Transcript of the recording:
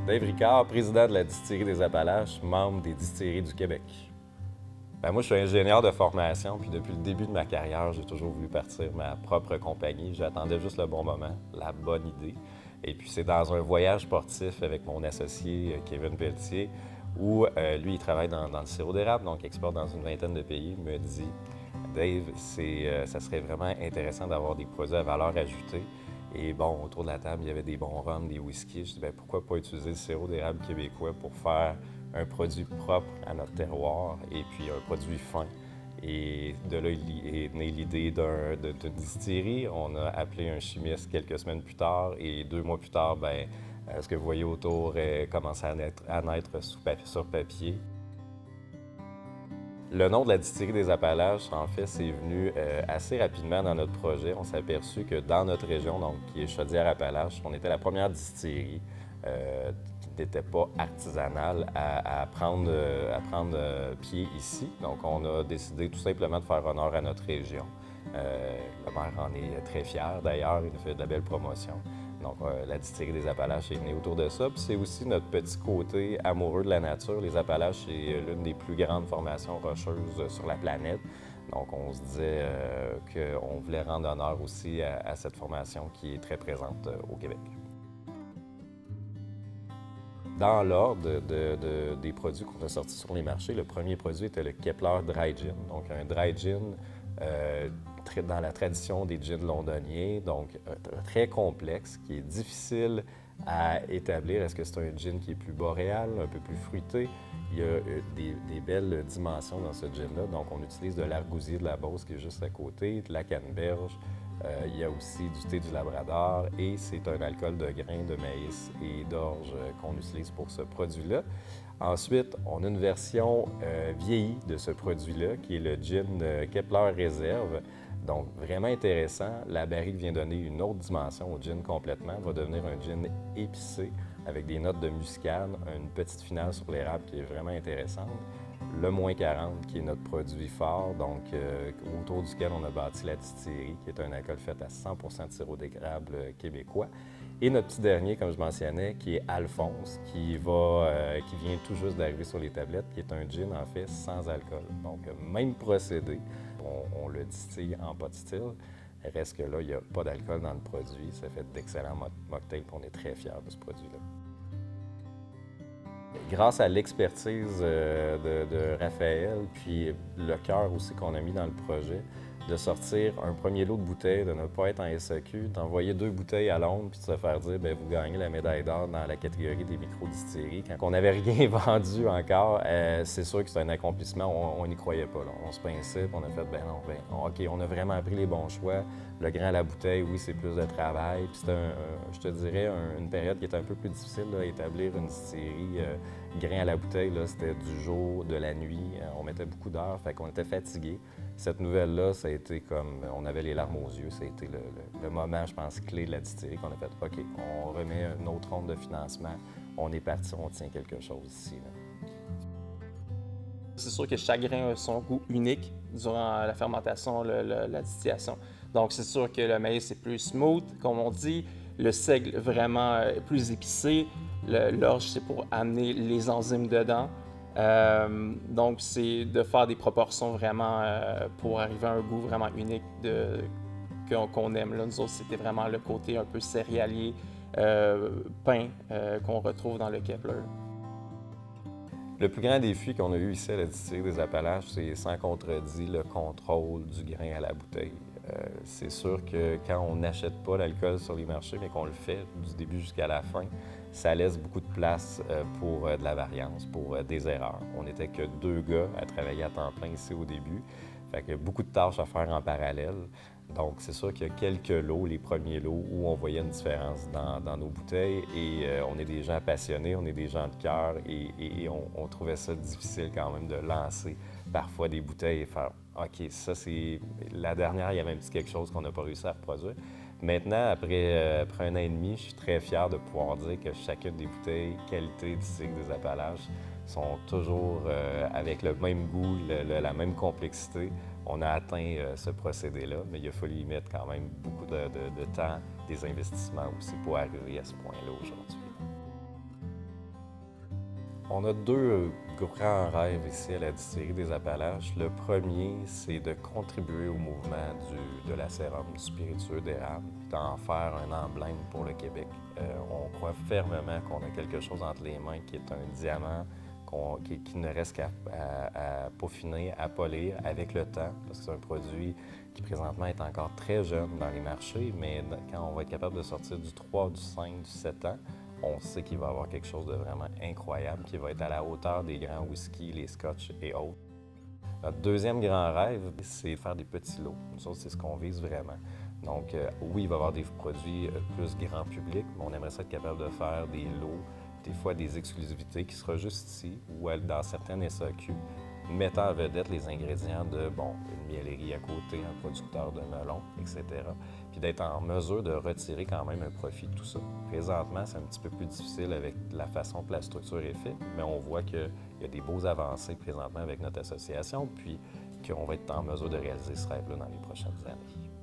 Dave Ricard, président de la Distillerie des Appalaches, membre des Distilleries du Québec. Moi, je suis ingénieur de formation, puis depuis le début de ma carrière, j'ai toujours voulu partir ma propre compagnie. J'attendais juste le bon moment, la bonne idée. Et puis, c'est dans un voyage sportif avec mon associé Kevin Pelletier, où lui, il travaille dans le sirop d'érable, donc exporte dans une vingtaine de pays. Il me dit, Dave, ça serait vraiment intéressant d'avoir des produits à valeur ajoutée. Et bon, autour de la table, il y avait des bons rhums, des whiskies. Je dis, pourquoi pas utiliser le sirop d'érable québécois pour faire un produit propre à notre terroir et puis un produit fin. Et de là est née l'idée d'une distillerie. On a appelé un chimiste quelques semaines plus tard et 2 mois plus tard, ce que vous voyez autour commençait à naître sur papier. Le nom de la distillerie des Appalaches, en fait, c'est venu assez rapidement dans notre projet. On s'est aperçu que dans notre région, donc qui est Chaudière-Appalaches, on était la première distillerie qui n'était pas artisanale à prendre pied ici. Donc, on a décidé tout simplement de faire honneur à notre région. Le maire en est très fier d'ailleurs, il nous fait de la belle promotion. Donc, la distillerie des Appalaches est née autour de ça. Puis c'est aussi notre petit côté amoureux de la nature. Les Appalaches, c'est l'une des plus grandes formations rocheuses sur la planète. Donc, on se disait qu'on voulait rendre honneur aussi à cette formation qui est très présente au Québec. Dans l'ordre des produits qu'on a sortis sur les marchés, le premier produit était le Kepler Dry Gin. Donc, un dry gin dans la tradition des gins londoniens, donc très complexe, qui est difficile à établir. Est-ce que c'est un gin qui est plus boréal, un peu plus fruité? Il y a des belles dimensions dans ce gin-là. Donc, on utilise de l'argousier de la Beauce qui est juste à côté, de la canneberge. Il y a aussi du thé du Labrador et c'est un alcool de grains de maïs et d'orge qu'on utilise pour ce produit-là. Ensuite, on a une version vieillie de ce produit-là qui est le gin Kepler Réserve. Donc, vraiment intéressant. La barrique vient donner une autre dimension au gin complètement. Va devenir un gin épicé avec des notes de muscade, une petite finale sur l'érable qui est vraiment intéressante. Le moins 40 qui est notre produit phare, donc autour duquel on a bâti la distillerie, qui est un alcool fait à 100% de sirop d'érable québécois. Et notre petit dernier, comme je mentionnais, qui est Alphonse, qui vient tout juste d'arriver sur les tablettes, qui est un gin en fait sans alcool. Donc, même procédé, on le distille en pot still. Reste que là, il n'y a pas d'alcool dans le produit. Ça fait d'excellents mocktails, et on est très fiers de ce produit-là. Grâce à l'expertise de Raphaël, puis le cœur aussi qu'on a mis dans le projet, de sortir un premier lot de bouteilles, de ne pas être en SAQ, d'envoyer 2 bouteilles à Londres, puis de se faire dire vous gagnez la médaille d'or dans la catégorie des micro-distilleries. Quand on n'avait rien vendu encore, c'est sûr que c'est un accomplissement, on n'y croyait pas. Là. On se pinçait, puis on a fait OK, on a vraiment pris les bons choix. Le grain à la bouteille, oui, c'est plus de travail. Puis c'était, je te dirais, une période qui était un peu plus difficile à établir une distillerie. Grain à la bouteille, là, c'était du jour, de la nuit. On mettait beaucoup d'heures, fait qu'on était fatigués. Cette nouvelle-là, ça a été comme... On avait les larmes aux yeux. Ça a été le moment, je pense, clé de la distillerie qu'on a fait. OK, on remet une autre ronde de financement. On est parti, on tient quelque chose ici. Là. C'est sûr que chaque grain a son goût unique durant la fermentation, la distillation. Donc, c'est sûr que le maïs est plus smooth, comme on dit. Le seigle, vraiment plus épicé. L'orge, c'est pour amener les enzymes dedans. Donc, c'est de faire des proportions vraiment pour arriver à un goût vraiment unique qu'on aime. Là, nous autres, c'était vraiment le côté un peu céréalier, pain qu'on retrouve dans le Kepler. Le plus grand défi qu'on a eu ici à la distillerie des Appalaches, c'est sans contredit le contrôle du grain à la bouteille. C'est sûr que quand on n'achète pas l'alcool sur les marchés, mais qu'on le fait du début jusqu'à la fin, ça laisse beaucoup de place pour de la variance, pour des erreurs. On n'était que 2 gars à travailler à temps plein ici au début. Fait que beaucoup de tâches à faire en parallèle. Donc, c'est sûr qu'il y a quelques lots, les premiers lots, où on voyait une différence dans nos bouteilles. Et on est des gens passionnés, on est des gens de cœur et on trouvait ça difficile quand même de lancer parfois des bouteilles et faire « OK, ça c'est... » La dernière, il y avait un petit quelque chose qu'on n'a pas réussi à reproduire. Maintenant, après 1 an et demi, je suis très fier de pouvoir dire que chacune des bouteilles qualité distillerie des Appalaches sont toujours avec le même goût, la même complexité. On a atteint ce procédé-là, mais il a fallu y mettre quand même beaucoup de temps, des investissements aussi pour arriver à ce point-là aujourd'hui. On a deux grands rêves ici à la distillerie des Appalaches. Le premier, c'est de contribuer au mouvement de la sérum, du spiritueux d'érable, d'en faire un emblème pour le Québec. On croit fermement qu'on a quelque chose entre les mains qui est un diamant qui ne reste qu'à peaufiner, à polir avec le temps, parce que c'est un produit qui présentement est encore très jeune dans les marchés, mais quand on va être capable de sortir du 3, du 5, du 7 ans, on sait qu'il va y avoir quelque chose de vraiment incroyable qui va être à la hauteur des grands whiskies, les scotch et autres. Notre deuxième grand rêve, c'est de faire des petits lots. Nous autres, c'est ce qu'on vise vraiment. Donc, oui, il va y avoir des produits plus grand public, mais on aimerait ça être capable de faire des lots, des fois des exclusivités qui sera juste ici ou dans certaines SAQ, mettant en vedette les ingrédients de, une miellerie à côté, un producteur de melon, etc. Puis d'être en mesure de retirer quand même un profit de tout ça. Présentement, c'est un petit peu plus difficile avec la façon que la structure est faite, mais on voit qu'il y a des beaux avancées présentement avec notre association, puis qu'on va être en mesure de réaliser ce rêve-là dans les prochaines années.